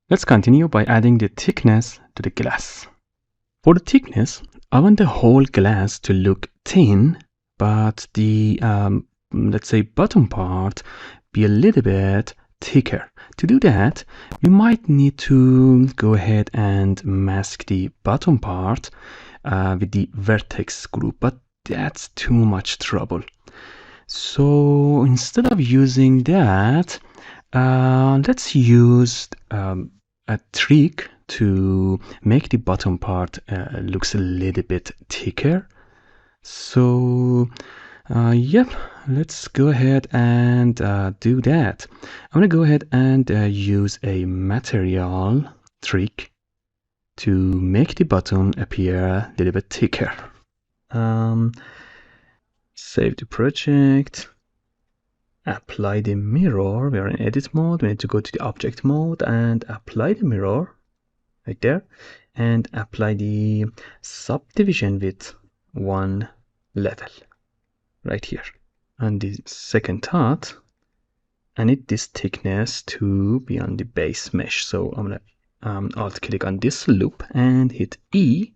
Let's continue by adding the thickness to the glass. For the thickness, I want the whole glass to look thin, but the, let's say, bottom part be a little bit thicker. To do that, we might need to go ahead and mask the bottom part with the vertex group, but that's too much trouble. So instead of using that, let's use a trick to make the bottom part looks a little bit thicker. So yep, let's go ahead and do that. I'm gonna go ahead and use a material trick to make the bottom appear a little bit thicker. Save the project. Apply the mirror. We are in edit mode. We need to go to the object mode and apply the mirror right there, and apply the subdivision with 1 level right here. And the second thought, I need this thickness to be on the base mesh. So I'm gonna alt click on this loop and hit E,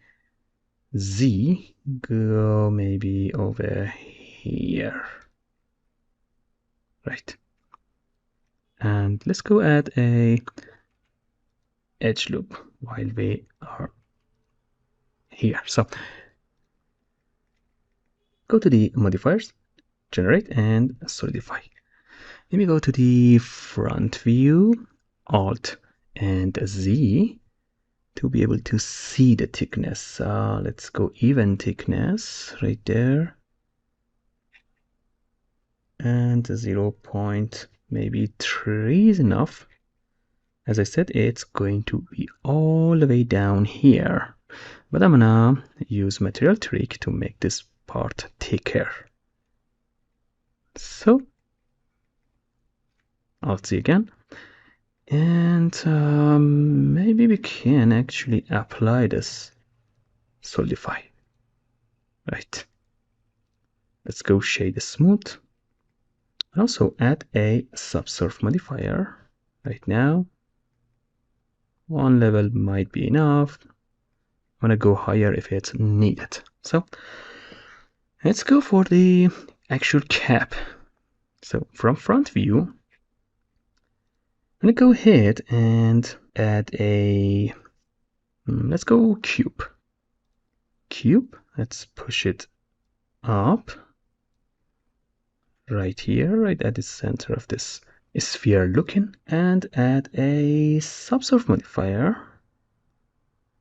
Z, go maybe over here. Right. And let's go add a edge loop while we are here. So go to the modifiers, generate and solidify. Let me go to the front view, Alt and Z to be able to see the thickness. Let's go even thickness right there. And 0. maybe 3 is enough. As I said, it's going to be all the way down here. But I'm gonna use material trick to make this part thicker. So Alt Z again. And maybe we can actually apply this solidify. Right. Let's go shade smooth. And also add a subsurf modifier right now. 1 level might be enough. I'm gonna go higher if it's needed. So let's go for the actual cap. So from front view, I'm gonna go ahead and add a, let's go cube. Let's push it up right here, right at the center of this sphere looking, and add a subsurf modifier,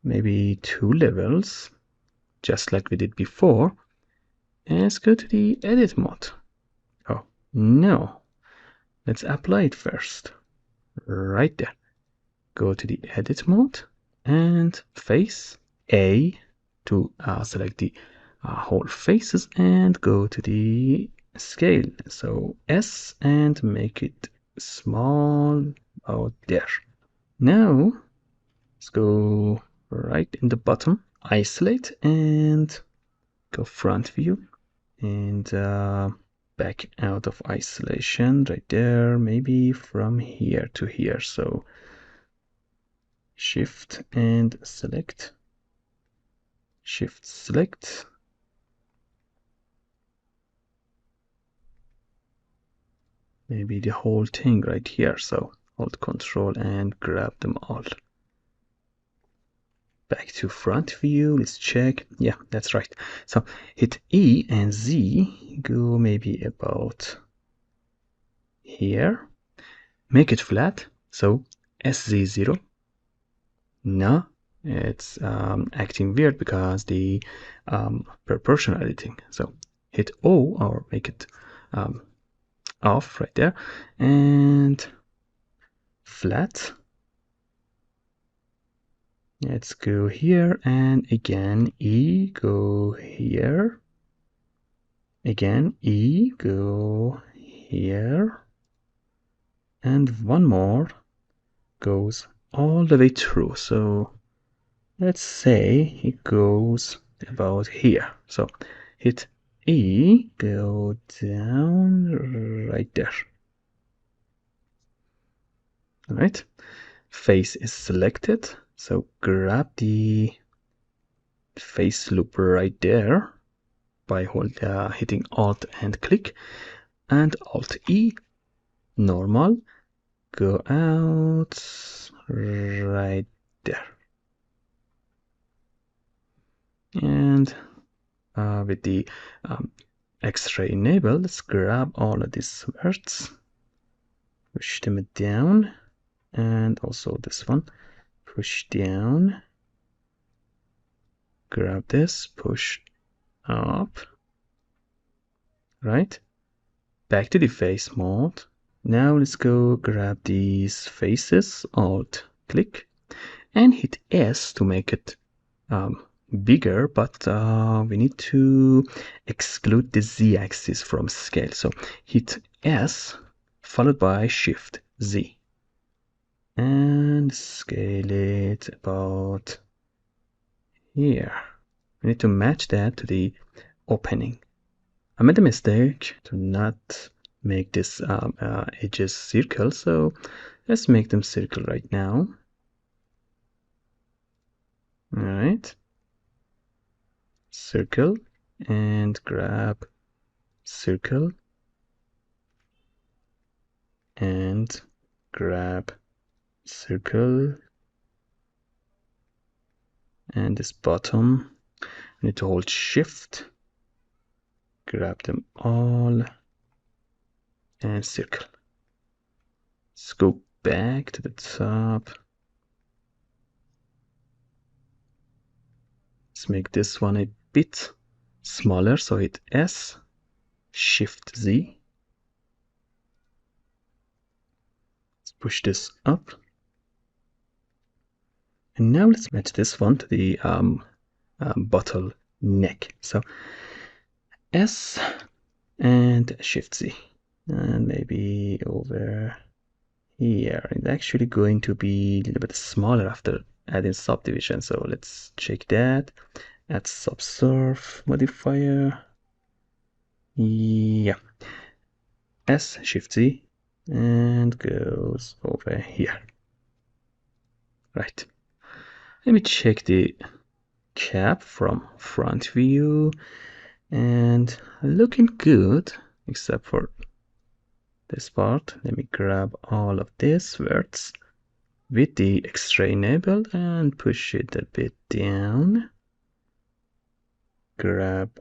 maybe 2 levels, just like we did before. And let's go to the edit mode. Oh no, let's apply it first. Right there. Go to the edit mode and face A to select the whole faces, and go to the scale, so S, and make it small out there. Now let's go right in the bottom, isolate, and go front view, and back out of isolation right there, maybe from here to here. So shift and select, shift select, maybe the whole thing right here. So hold control and grab them all. Back to front view, let's check. Yeah, that's right. So hit E and Z, go maybe about here, make it flat. So SZ0. No, it's acting weird because the proportional editing. So hit O or make it off right there, and flat. Let's go here, and again E, go here, again E, go here, and one more goes all the way through. So let's say it goes about here. So hit E, go down right there. All right. face is selected, so grab the face loop right there by hitting Alt and click, and Alt E, normal, go out right there. And with the X-ray enable, let's grab all of these words, push them down, and also this one, push down, grab this, push up, right? Back to the face mode. Now let's go grab these faces, Alt click, and hit S to make it bigger, but we need to exclude the Z-axis from scale. So hit S followed by Shift Z and scale it about here. We need to match that to the opening. I made a mistake to not make this edges circle, so let's make them circle right now. All right, circle, and grab circle and grab circle, and this bottom I need to hold Shift, grab them all, and circle. Let's go back to the top. Let's make this one a bit smaller, so hit S, Shift Z. Let's push this up. And now let's match this one to the bottle neck. So S and Shift Z. And maybe over here. It's actually going to be a little bit smaller after adding subdivision. So let's check that. Add subsurf modifier. Yeah. S, Shift Z, and goes over here. Right. Let me check the cap from front view, and looking good except for this part. Let me grab all of these words with the X-ray enabled and push it a bit down. Grab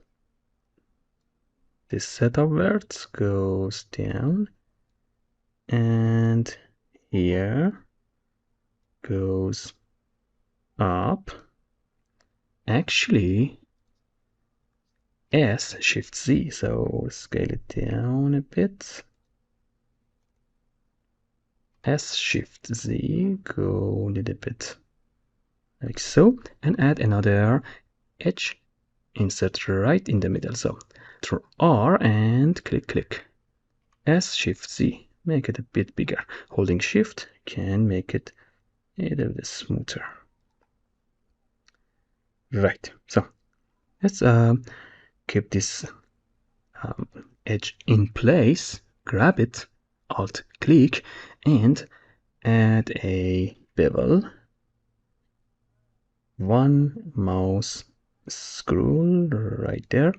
this set of words, goes down, and here goes up. Actually, S, Shift Z, so scale it down a bit. S, Shift Z, go a little bit like so, and add another edge, insert right in the middle. So through R and click. S, Shift Z, make it a bit bigger. Holding Shift can make it a little bit smoother. Right, so let's keep this edge in place, grab it, Alt click, and add a bevel. One mouse scroll right there.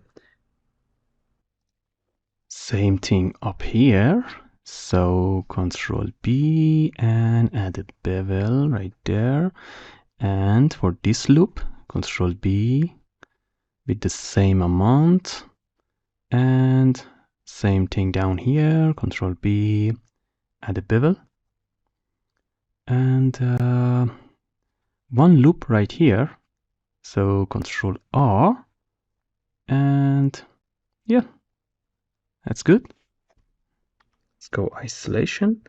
Same thing up here. So Control B and add a bevel right there. And for this loop, Control B with the same amount. And same thing down here, Control B, add a bevel. And one loop right here. So Control R. And yeah, that's good. Let's go isolation.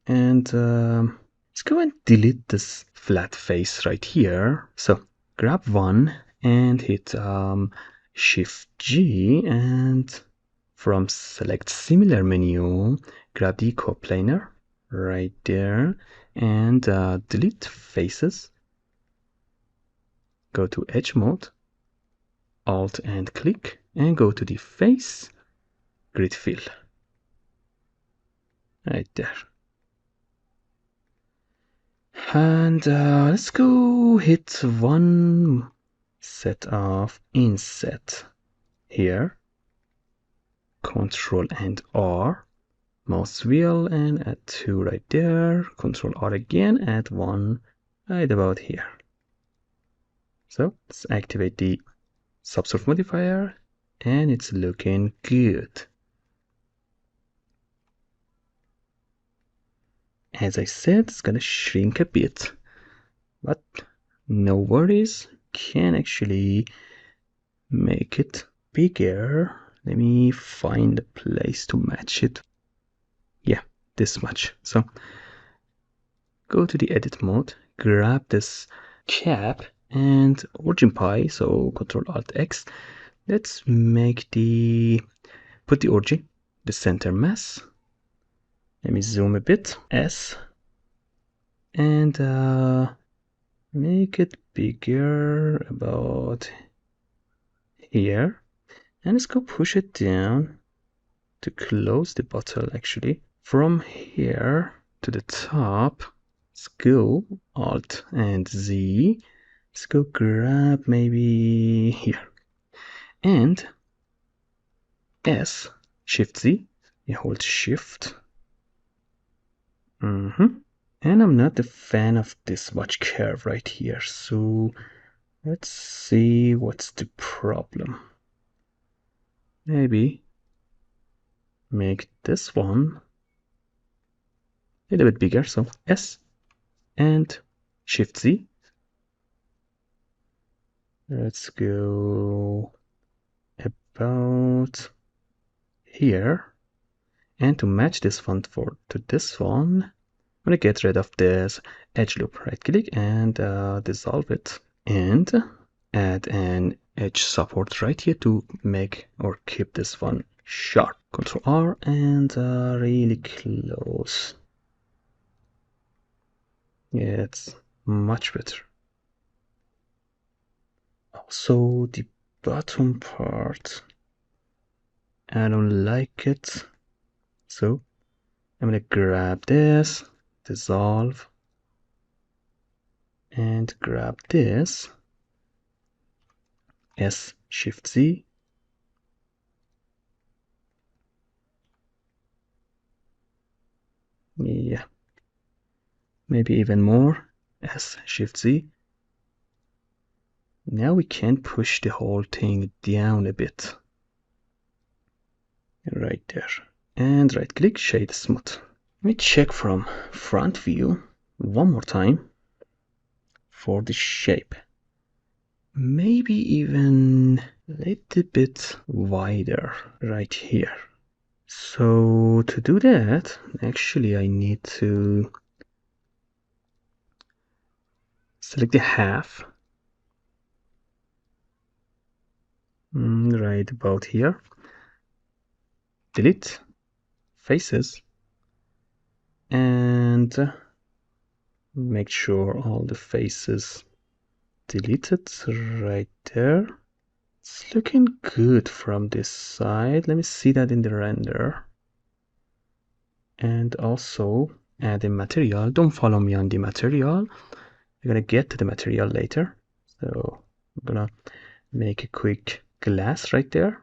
And let's go and delete this flat face right here. So grab one and hit Shift G, and from select similar menu, grab the coplanar right there and delete faces. Go to edge mode, Alt and click, and go to the face grid fill right there. And let's go hit one set of inset here. Control and R. Mouse wheel and add 2 right there. Control R again, add 1 right about here. So let's activate the subsurf modifier, and it's looking good. As I said, it's gonna shrink a bit, but no worries, can actually make it bigger. Let me find a place to match it. Yeah, this much. So go to the edit mode, grab this cap and origin pi, so Control Alt X. Let's make put the origin, the center mass. Let me zoom a bit, S, and make it bigger about here. And let's go push it down to close the bottle actually. From here to the top, let's go Alt and Z. Let's go grab maybe here. And S, Shift Z, you hold Shift. And I'm not a fan of this much curve right here, so let's see what's the problem. Maybe make this one a little bit bigger, so S and Shift Z. Let's go about here. And to match this font to this one, I'm gonna get rid of this edge loop. Right click and dissolve it, and add an edge support right here to make or keep this one sharp. Control R and really close. Yeah, it's much better. Also the bottom part, I don't like it. So I'm gonna grab this, dissolve, and grab this, S, Shift Z. Yeah, maybe even more, S, Shift Z. Now we can push the whole thing down a bit. Right there. And right click, shade smooth. Let me check from front view one more time for the shape. Maybe even a little bit wider right here. So to do that, actually I need to select the half right about here. Delete faces and make sure all the faces deleted right there. It's looking good from this side. Let me see that in the render. And also add a material. Don't follow me on the material. We're gonna get to the material later. So I'm gonna make a quick glass right there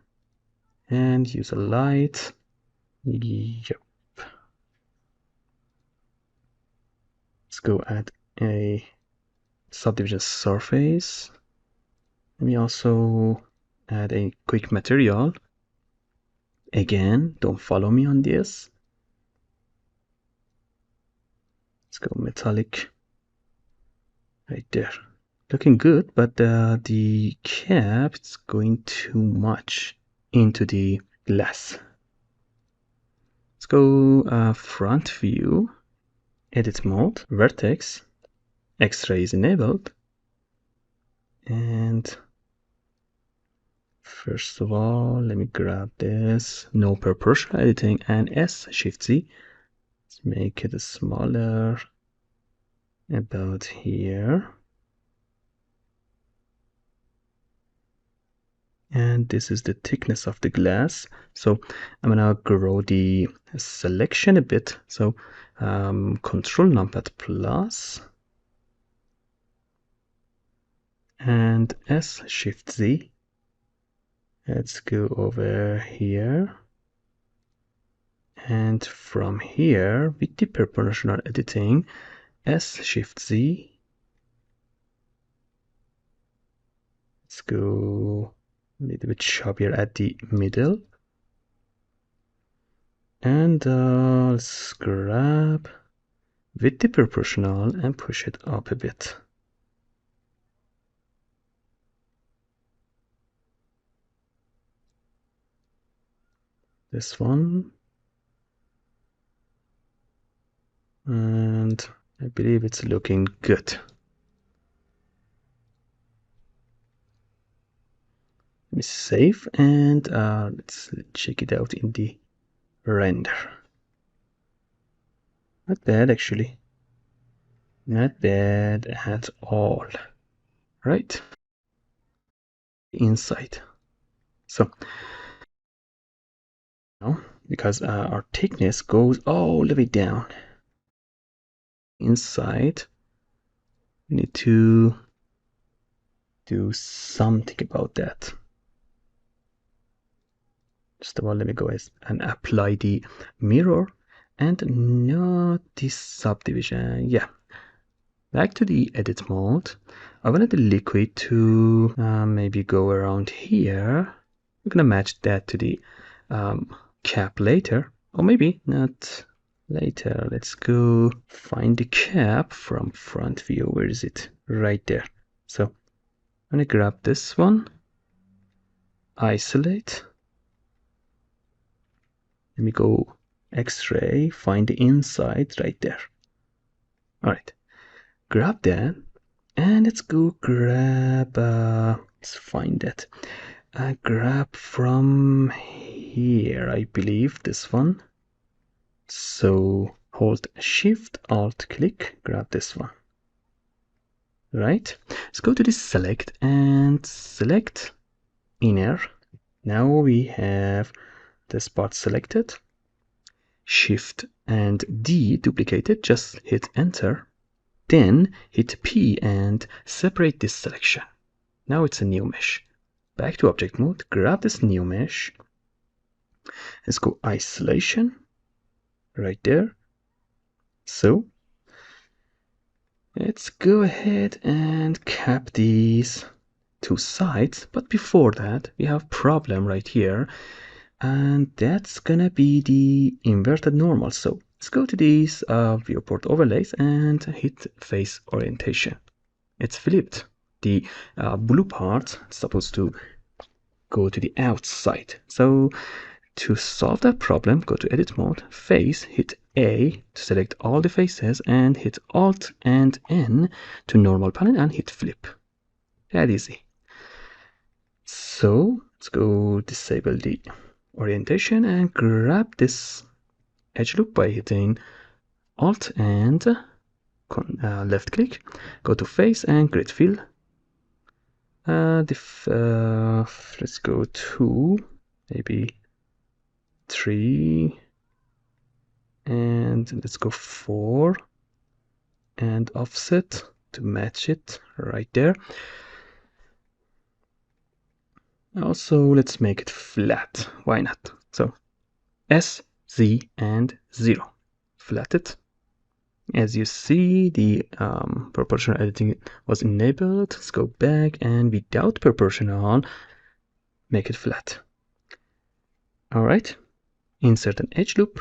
and use a light. Yep. Let's go add a subdivision surface. Let me also add a quick material. Again, don't follow me on this. Let's go metallic right there. Looking good, but the cap is going too much into the glass. Let's go front view, edit mode, vertex, X-ray is enabled, and first of all, let me grab this, no proportional editing, and S, Shift Z. Let's make it smaller, about here. And this is the thickness of the glass. So I'm gonna grow the selection a bit. So Control Numpad plus, and S Shift Z. Let's go over here. And from here, with the proportional editing, S Shift Z. Let's go a little bit sharper at the middle. And let's grab with the proportional and push it up a bit. This one. And I believe it's looking good. Let me save and let's check it out in the render. Not bad actually. Not bad at all. Right? Inside. So now, because our thickness goes all the way down inside, we need to do something about that. First of all, let me go and apply the mirror and not this subdivision. Yeah. Back to the edit mode. I wanted the liquid to maybe go around here. I'm gonna match that to the cap later, or maybe not later. Let's go find the cap from front view. Where is it? Right there. So I'm gonna grab this one, isolate. Let me go X-ray, find the inside right there. All right, grab that, and let's go grab. Let's find that. Grab from here, I believe this one. So hold Shift Alt click, grab this one. Right, let's go to this select and select inner. Now we have this part selected. Shift and D duplicated, just hit enter. Then hit P and separate this selection. Now it's a new mesh. Back to object mode, grab this new mesh. Let's go isolation right there. So let's go ahead and cap these two sides. But before that, we have a problem right here. And that's gonna be the inverted normal. So let's go to these viewport overlays and hit face orientation. It's flipped. The blue part is supposed to go to the outside. So to solve that problem, go to edit mode, face, hit A to select all the faces and hit Alt and N to normal panel and hit flip. That easy. So let's go disable the orientation and grab this edge loop by hitting Alt and left click. Go to face and grid fill. Let's go 2, maybe 3, and let's go 4 and offset to match it right there. Also, let's make it flat. Why not? So S, Z, and 0. Flat it. As you see, the proportional editing was enabled. Let's go back and without proportional, make it flat. All right, insert an edge loop,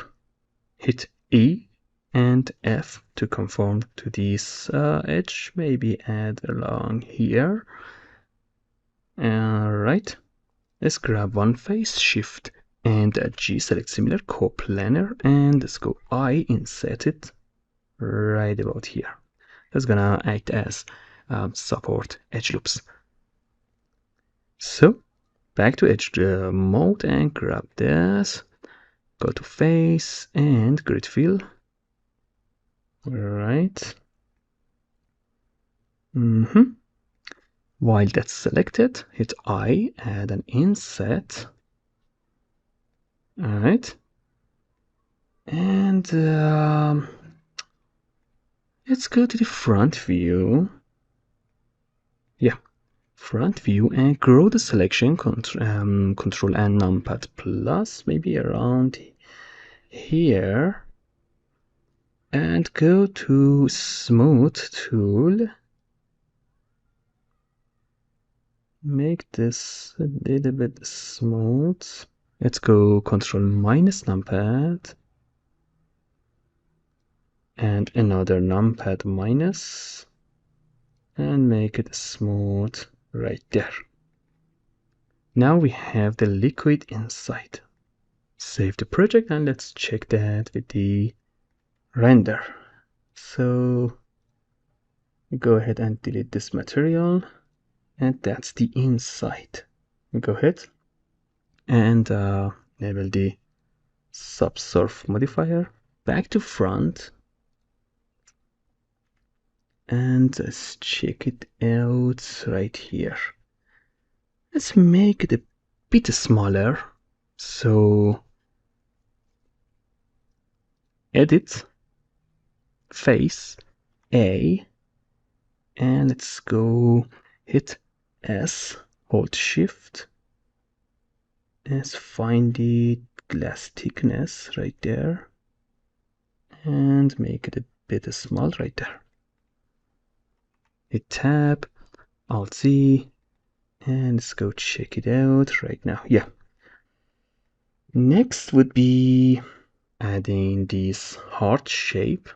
hit E and F to conform to this edge, maybe add along here. All right, let's grab one face, Shift and G, select similar coplanar, and let's go I, insert it right about here. That's gonna act as support edge loops. So back to edge mode and grab this, go to face and grid fill. All right. While that's selected, hit I, add an inset. All right. And let's go to the front view. Yeah, front view and grow the selection, control and numpad plus, maybe around here, and go to smooth tool. Make this a little bit smooth. Let's go control minus numpad and another numpad minus and make it smooth right there. Now we have the liquid inside. Save the project and let's check that with the render. So go ahead and delete this material, and that's the inside. Go ahead and enable the subsurf modifier. Back to front, and let's check it out right here. Let's make it a bit smaller. So edit, face, A, and let's go hit S, hold shift, let's find the glass thickness right there and make it a bit small right there. Hit tab, Alt Z, and let's go check it out right now. Yeah. Next would be adding this heart shape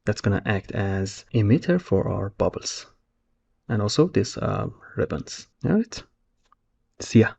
that's gonna act as emitter for our bubbles, and also these ribbons. All right. See ya.